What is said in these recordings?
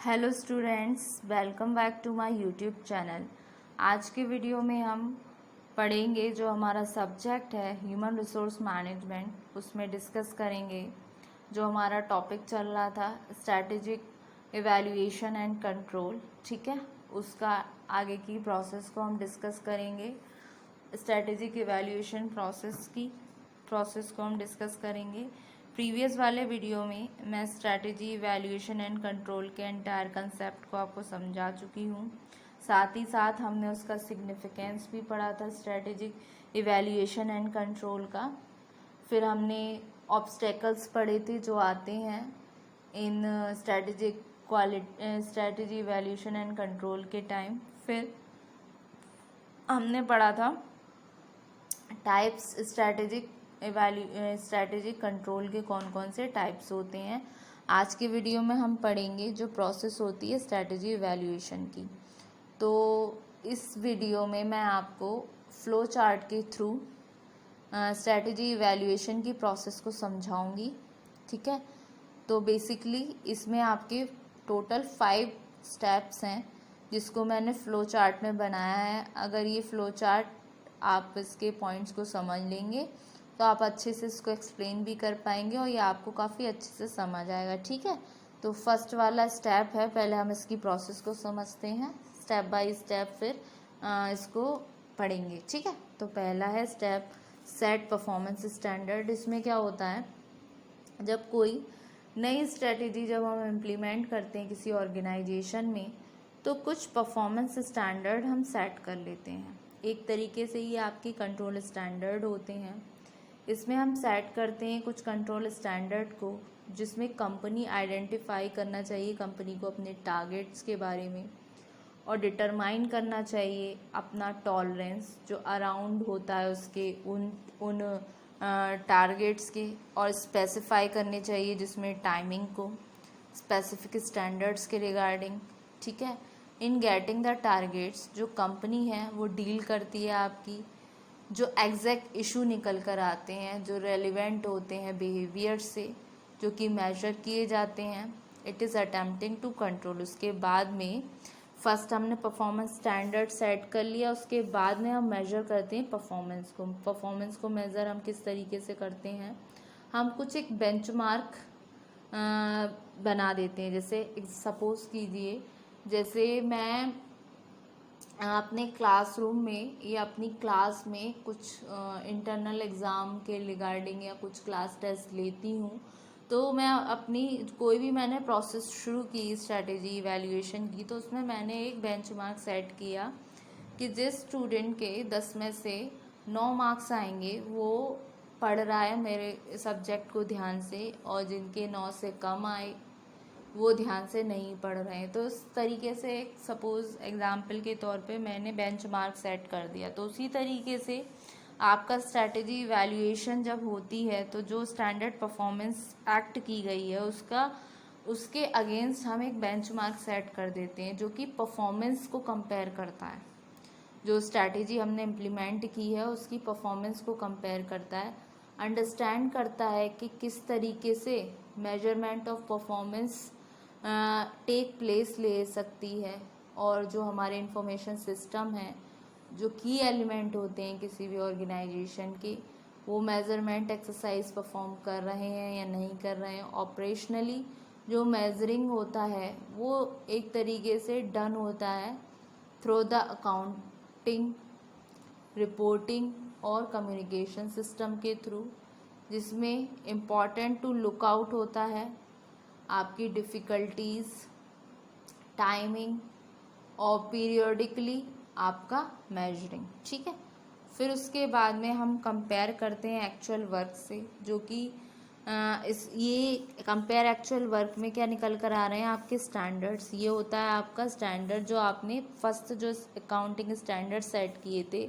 Hello students, welcome back to my YouTube channel. आज के video में हम पढ़ेंगे जो हमारा सब्जेक्ट है ह्यूमन रिसोर्स मैनेजमेंट, उसमें डिस्कस करेंगे जो हमारा टॉपिक चल रहा था स्ट्रैटेजिक इवैल्यूएशन एंड कंट्रोल। ठीक है, उसका आगे की प्रोसेस को हम डिस्कस करेंगे। स्ट्रैटेजिक इवैल्यूएशन प्रोसेस को हम डिस्कस करेंगे। प्रीवियस वाले वीडियो में मैं स्ट्रैटेजी इवैल्यूएशन एंड कंट्रोल के एंटायर कंसेप्ट को आपको समझा चुकी हूँ। साथ ही साथ हमने उसका सिग्निफिकेंस भी पढ़ा था स्ट्रैटेजिक इवैल्यूएशन एंड कंट्रोल का। फिर हमने ऑब्स्टेकल्स पढ़े थे जो आते हैं इन स्ट्रैटेजी इवैल्यूएशन एंड कंट्रोल के टाइम। फिर हमने पढ़ा था टाइप्स स्ट्रैटेजिक कंट्रोल के कौन कौन से टाइप्स होते हैं। आज के वीडियो में हम पढ़ेंगे जो प्रोसेस होती है स्ट्रैटेजी इवैल्यूएशन की। तो इस वीडियो में मैं आपको फ्लो चार्ट के थ्रू स्ट्रैटेजी इवैल्यूएशन की प्रोसेस को समझाऊंगी। ठीक है, तो बेसिकली इसमें आपके टोटल 5 स्टेप्स हैं जिसको मैंने फ्लो चार्ट में बनाया है। अगर ये फ्लो चार्ट आप इसके पॉइंट्स को समझ लेंगे तो आप अच्छे से इसको एक्सप्लेन भी कर पाएंगे और ये आपको काफ़ी अच्छे से समझ आएगा। ठीक है, तो फर्स्ट वाला स्टेप है, पहले हम इसकी प्रोसेस को समझते हैं स्टेप बाय स्टेप, फिर इसको पढ़ेंगे। ठीक है, तो पहला है स्टेप सेट परफॉर्मेंस स्टैंडर्ड। इसमें क्या होता है, जब कोई नई स्ट्रेटेजी जब हम इम्प्लीमेंट करते हैं किसी ऑर्गेनाइजेशन में तो कुछ परफॉर्मेंस स्टैंडर्ड हम सेट कर लेते हैं। एक तरीके से ये आपके कंट्रोल स्टैंडर्ड होते हैं। इसमें हम सेट करते हैं कुछ कंट्रोल स्टैंडर्ड को जिसमें कंपनी आइडेंटिफाई करना चाहिए कंपनी को अपने टारगेट्स के बारे में, और डिटरमाइन करना चाहिए अपना टॉलरेंस जो अराउंड होता है उसके उन टारगेट्स के, और स्पेसिफाई करने चाहिए जिसमें टाइमिंग को स्पेसिफिक स्टैंडर्ड्स के रिगार्डिंग। ठीक है, इन गेटिंग द टारगेट्स जो कंपनी है वो डील करती है आपकी जो एग्जैक्ट इशू निकल कर आते हैं, जो रेलिवेंट होते हैं बिहेवियर से, जो कि मेजर किए जाते हैं। It is attempting to control. उसके बाद में फर्स्ट हमने परफॉर्मेंस स्टैंडर्ड सेट कर लिया, उसके बाद में हम मेजर करते हैं परफॉर्मेंस को मेज़र हम किस तरीके से करते हैं, हम कुछ एक बेंचमार्क बना देते हैं। जैसे सपोज कीजिए, जैसे मैं अपने क्लासरूम में या अपनी क्लास में कुछ इंटरनल एग्ज़ाम के रिगार्डिंग या कुछ क्लास टेस्ट लेती हूँ, तो मैं अपनी कोई भी मैंने प्रोसेस शुरू की स्ट्रैटेजी इवैल्यूएशन की, तो उसमें मैंने एक बेंचमार्क सेट किया कि जिस स्टूडेंट के 10 में से 9 मार्क्स आएंगे वो पढ़ रहा है मेरे सब्जेक्ट को ध्यान से, और जिनके 9 से कम आए वो ध्यान से नहीं पढ़ रहे हैं। तो इस तरीके से एक सपोज एग्जाम्पल के तौर पे मैंने बेंचमार्क सेट कर दिया। तो उसी तरीके से आपका स्ट्रैटेजी इवैल्यूएशन जब होती है तो जो स्टैंडर्ड परफॉर्मेंस एक्ट की गई है उसके अगेंस्ट हम एक बेंचमार्क सेट कर देते हैं जो कि परफॉर्मेंस को कंपेयर करता है। जो स्ट्रैटेजी हमने इम्प्लीमेंट की है उसकी परफॉर्मेंस को कंपेयर करता है, अंडरस्टैंड करता है कि किस तरीके से measurement of performance take place ले सकती है, और जो हमारे इंफॉर्मेशन सिस्टम है, जो की एलिमेंट होते हैं किसी भी ऑर्गेनाइजेशन के, वो मेज़रमेंट एक्सरसाइज परफॉर्म कर रहे हैं या नहीं कर रहे हैं। ऑपरेशनली जो मेजरिंग होता है वो एक तरीके से डन होता है थ्रू द अकाउंटिंग, रिपोर्टिंग और कम्युनिकेशन सिस्टम के थ्रू, जिसमें इम्पॉर्टेंट टू लुक आउट होता है आपकी डिफ़िकल्टीज़, टाइमिंग और पीरियोडिकली आपका मेजरिंग। ठीक है, फिर उसके बाद में हम कंपेयर करते हैं एक्चुअल वर्क से, जो कि ये कंपेयर एक्चुअल वर्क में क्या निकल कर आ रहे हैं आपके स्टैंडर्ड्स। ये होता है आपका स्टैंडर्ड जो आपने फर्स्ट जो अकाउंटिंग स्टैंडर्ड सेट किए थे,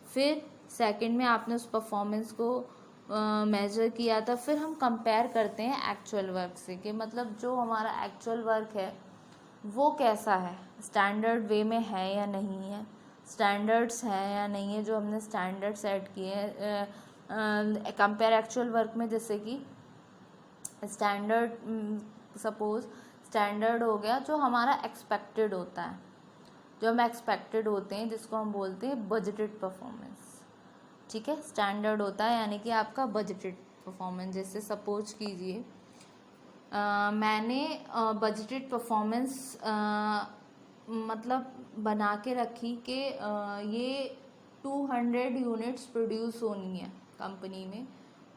फिर सेकंड में आपने उस परफॉर्मेंस को मेजर किया था, फिर हम कंपेयर करते हैं एक्चुअल वर्क से कि मतलब जो हमारा एक्चुअल वर्क है वो कैसा है, स्टैंडर्ड वे में है या नहीं है, स्टैंडर्ड्स हैं या नहीं है जो हमने स्टैंडर्ड सेट किए हैं। कंपेयर एक्चुअल वर्क में जैसे कि स्टैंडर्ड सपोज स्टैंडर्ड हो गया जो हमारा एक्सपेक्टेड होता है, जो हम एक्सपेक्टेड होते हैं, जिसको हम बोलते हैं बजटेड परफॉर्मेंस। ठीक है, स्टैंडर्ड होता है यानी कि आपका बजटेड परफॉर्मेंस। जैसे सपोज कीजिए मैंने बजटेड परफॉर्मेंस मतलब बना के रखी कि ये 200 यूनिट्स प्रोड्यूस होनी है कंपनी में,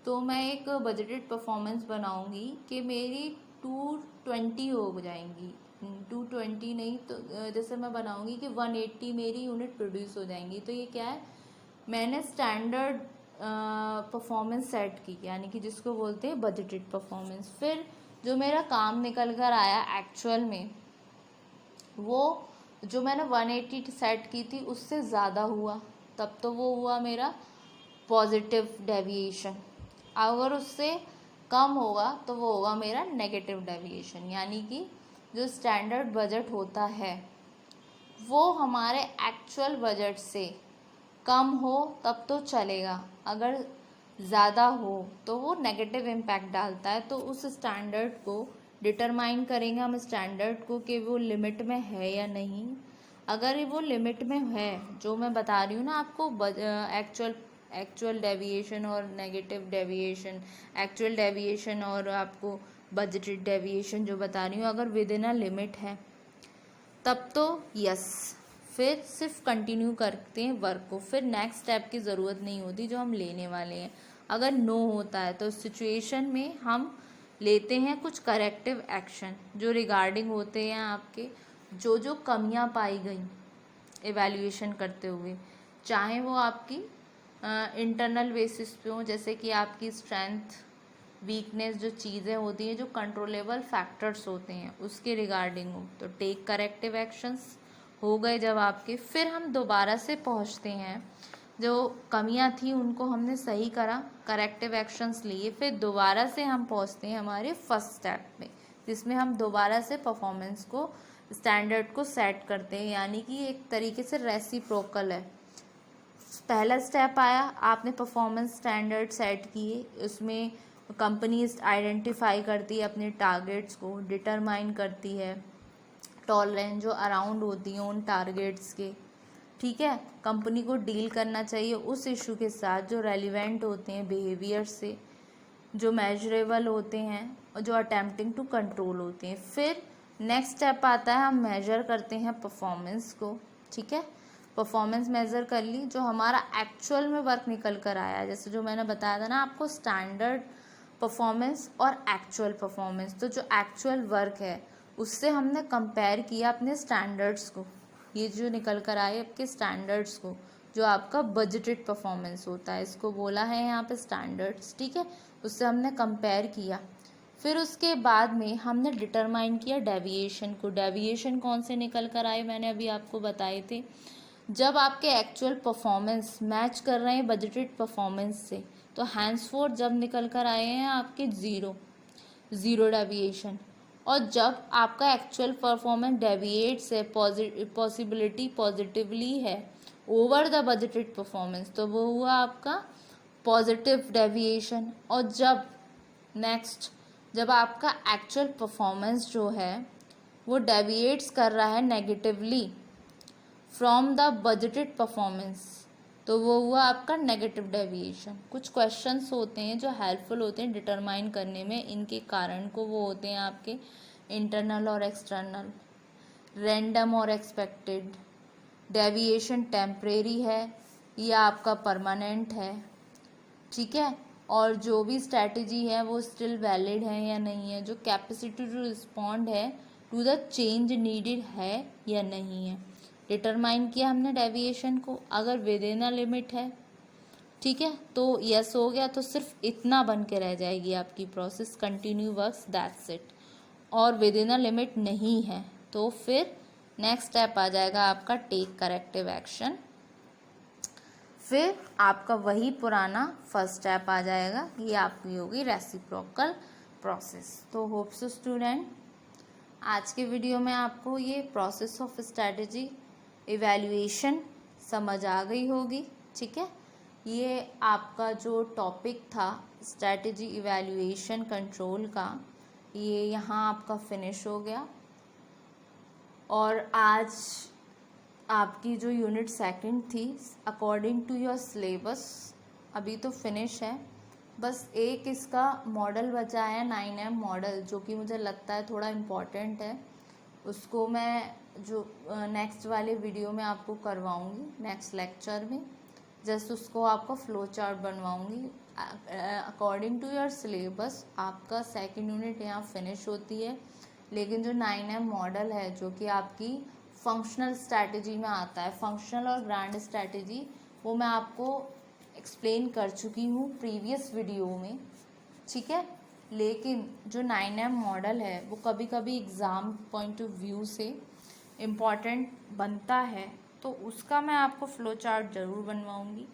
तो मैं एक बजटेड परफॉर्मेंस बनाऊंगी कि मेरी 220 हो जाएंगी, 220 नहीं तो जैसे मैं बनाऊंगी कि 180 मेरी यूनिट प्रोड्यूस हो जाएंगी। तो ये क्या है, मैंने स्टैंडर्ड परफॉर्मेंस सेट की, यानी कि जिसको बोलते हैं बजटेड परफॉर्मेंस। फिर जो मेरा काम निकल कर आया एक्चुअल में, वो जो मैंने 180 सेट की थी उससे ज़्यादा हुआ, तब तो वो हुआ मेरा पॉजिटिव डेविएशन। अगर उससे कम होगा तो वो होगा मेरा नेगेटिव डेविएशन। यानी कि जो स्टैंडर्ड बजट होता है वो हमारे एक्चुअल बजट से कम हो तब तो चलेगा, अगर ज़्यादा हो तो वो नेगेटिव इम्पैक्ट डालता है। तो उस स्टैंडर्ड को डिटरमाइन करेंगे हम स्टैंडर्ड को कि वो लिमिट में है या नहीं। अगर वो लिमिट में है, जो मैं बता रही हूँ ना आपको, एक्चुअल डेविएशन और नेगेटिव डेविएशन, एक्चुअल डेविएशन और आपको बजटेड डेविएशन जो बता रही हूँ, अगर विद इन अ लिमिट है तब तो यस, फिर सिर्फ कंटिन्यू करते हैं वर्क को, फिर नेक्स्ट स्टेप की ज़रूरत नहीं होती जो हम लेने वाले हैं। अगर नो होता है तो सिचुएशन में हम लेते हैं कुछ करेक्टिव एक्शन जो रिगार्डिंग होते हैं आपके जो कमियां पाई गई एवैल्यूएशन करते हुए, चाहे वो आपकी इंटरनल बेसिस पे हो, जैसे कि आपकी स्ट्रेंथ वीकनेस, जो चीज़ें होती हैं जो कंट्रोलेबल फैक्टर्स होते हैं उसके रिगार्डिंग हो, तो टेक करेक्टिव एक्शंस हो गए जब आपके। फिर हम दोबारा से पहुंचते हैं, जो कमियां थी उनको हमने सही करा, करेक्टिव एक्शंस लिए, फिर दोबारा से हम पहुंचते हैं हमारे फर्स्ट स्टेप में, जिसमें हम दोबारा से परफॉर्मेंस को, स्टैंडर्ड को सेट करते हैं। यानी कि एक तरीके से रेसिप्रोकल है। पहला स्टेप आया, आपने परफॉर्मेंस स्टैंडर्ड सेट किए, उसमें कंपनी आइडेंटिफाई करती है अपने टारगेट्स को, डिटरमाइन करती है टॉलरेंस जो अराउंड होती हैं उन टारगेट्स के। ठीक है, कंपनी को डील करना चाहिए उस इशू के साथ जो रेलिवेंट होते हैं बिहेवियर से, जो मेजरेबल होते हैं और जो अटेम्प्टिंग टू कंट्रोल होते हैं। फिर नेक्स्ट स्टेप आता है, हम मेजर करते हैं परफॉर्मेंस को। ठीक है, परफॉर्मेंस मेज़र कर ली, जो हमारा एक्चुअल में वर्क निकल कर आया, जैसे जो मैंने बताया था ना आपको, स्टैंडर्ड परफॉर्मेंस और एक्चुअल परफॉर्मेंस। तो जो एक्चुअल वर्क है उससे हमने कंपेयर किया अपने स्टैंडर्ड्स को, ये जो निकल कर आए आपके स्टैंडर्ड्स को, जो आपका बजटेड परफॉर्मेंस होता है, इसको बोला है यहाँ पे स्टैंडर्ड्स। ठीक है, उससे हमने कंपेयर किया। फिर उसके बाद में हमने डिटरमाइन किया डेविएशन को। डेविएशन कौन से निकल कर आए, मैंने अभी आपको बताए थे, जब आपके एक्चुअल परफॉर्मेंस मैच कर रहे हैं बजटेड परफॉर्मेंस से, तो हैंड्सफोर्थ जब निकल कर आए हैं आपके ज़ीरो डेविएशन। और जब आपका एक्चुअल परफॉर्मेंस डेविएट्स है, पॉसिबिलिटी पॉजिटिवली है ओवर द बजटेड परफॉर्मेंस, तो वो हुआ आपका पॉजिटिव डेविएशन। और जब आपका एक्चुअल परफॉर्मेंस जो है वो डेविएट्स कर रहा है negatively from the budgeted performance, तो वो हुआ आपका नेगेटिव डेविएशन। कुछ क्वेश्चंस होते हैं जो हेल्पफुल होते हैं डिटरमाइन करने में इनके कारण को, वो होते हैं आपके इंटरनल और एक्सटर्नल, रैंडम और एक्सपेक्टेड, डेविएशन टेम्परेरी है या आपका परमानेंट है। ठीक है, और जो भी स्ट्रैटेजी है वो स्टिल वैलिड है या नहीं है, जो कैपेसिटी टू रिस्पॉन्ड है टू द चेंज नीडेड है या नहीं है। डिटरमाइन किया हमने डेविएशन को, अगर विद इन अ लिमिट है, ठीक है, तो यस हो गया, तो सिर्फ इतना बन के रह जाएगी आपकी process, continue works, that's it. और विद इन अ लिमिट नहीं है तो फिर नेक्स्ट स्टेप आ जाएगा आपका टेक करेक्टिव एक्शन। फिर आपका वही पुराना फर्स्ट स्टेप आ जाएगा, ये आपकी होगी रेसिप्रोकल प्रोसेस। तो होप सो स्टूडेंट, आज के वीडियो में आपको ये प्रोसेस ऑफ स्ट्रैटेजी इवैल्यूएशन समझ आ गई होगी। ठीक है, ये आपका जो टॉपिक था स्ट्रैटेजी इवैल्यूएशन कंट्रोल का, ये यहाँ आपका फिनिश हो गया। और आज आपकी जो यूनिट सेकंड थी अकॉर्डिंग टू योर सिलेबस अभी तो फिनिश है। बस एक इसका मॉडल बचा है 9M मॉडल, जो कि मुझे लगता है थोड़ा इम्पॉर्टेंट है। उसको मैं जो नेक्स्ट वाले वीडियो में आपको करवाऊँगी, नेक्स्ट लेक्चर में जस्ट उसको आपको फ्लो चार्ट बनवाऊँगी। अकॉर्डिंग टू योर सिलेबस आपका सेकंड यूनिट यहाँ फिनिश होती है, लेकिन जो 9M मॉडल है जो कि आपकी फंक्शनल स्ट्रैटेजी में आता है, फंक्शनल और ग्रैंड स्ट्रैटेजी, वो मैं आपको एक्सप्लेन कर चुकी हूँ प्रीवियस वीडियो में, ठीक है। लेकिन जो 9M मॉडल है वो कभी कभी एग्ज़ाम पॉइंट ऑफ व्यू से इम्पॉर्टेंट बनता है, तो उसका मैं आपको फ्लो चार्ट ज़रूर बनवाऊँगी,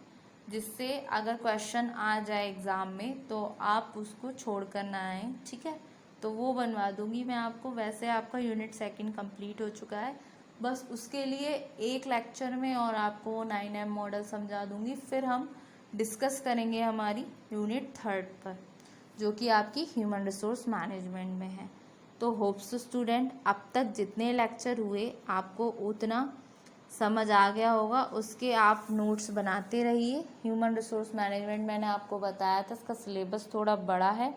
जिससे अगर क्वेश्चन आ जाए एग्ज़ाम में तो आप उसको छोड़ कर ना आएँ, ठीक है। तो वो बनवा दूँगी मैं आपको। वैसे आपका यूनिट सेकंड कंप्लीट हो चुका है, बस उसके लिए एक लेक्चर में और आपको वो 9M मॉडल समझा दूँगी। फिर हम डिस्कस करेंगे हमारी यूनिट थर्ड पर, जो कि आपकी ह्यूमन रिसोर्स मैनेजमेंट में है। तो होप्स स्टूडेंट अब तक जितने लेक्चर हुए आपको उतना समझ आ गया होगा, उसके आप नोट्स बनाते रहिए। ह्यूमन रिसोर्स मैनेजमेंट मैंने आपको बताया था, इसका सिलेबस थोड़ा बड़ा है,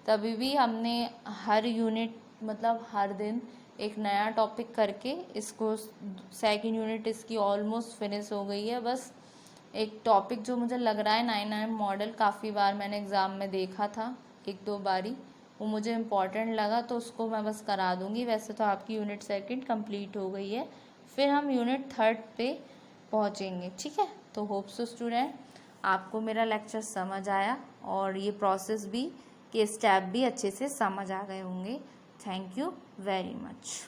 तभी भी हमने हर यूनिट मतलब हर दिन एक नया टॉपिक करके इसको सेकंड यूनिट इसकी ऑलमोस्ट फिनिश हो गई है। बस एक टॉपिक जो मुझे लग रहा है 9M मॉडल काफ़ी बार मैंने एग्ज़ाम में देखा था, एक दो बारी, वो मुझे इम्पॉर्टेंट लगा तो उसको मैं बस करा दूँगी। वैसे तो आपकी यूनिट सेकंड कंप्लीट हो गई है, फिर हम यूनिट थर्ड पे पहुँचेंगे, ठीक है। तो होप्स स्टूडेंट आपको मेरा लेक्चर समझ आया और ये प्रोसेस भी के स्टेप भी अच्छे से समझ आ गए होंगे। Thank you very much.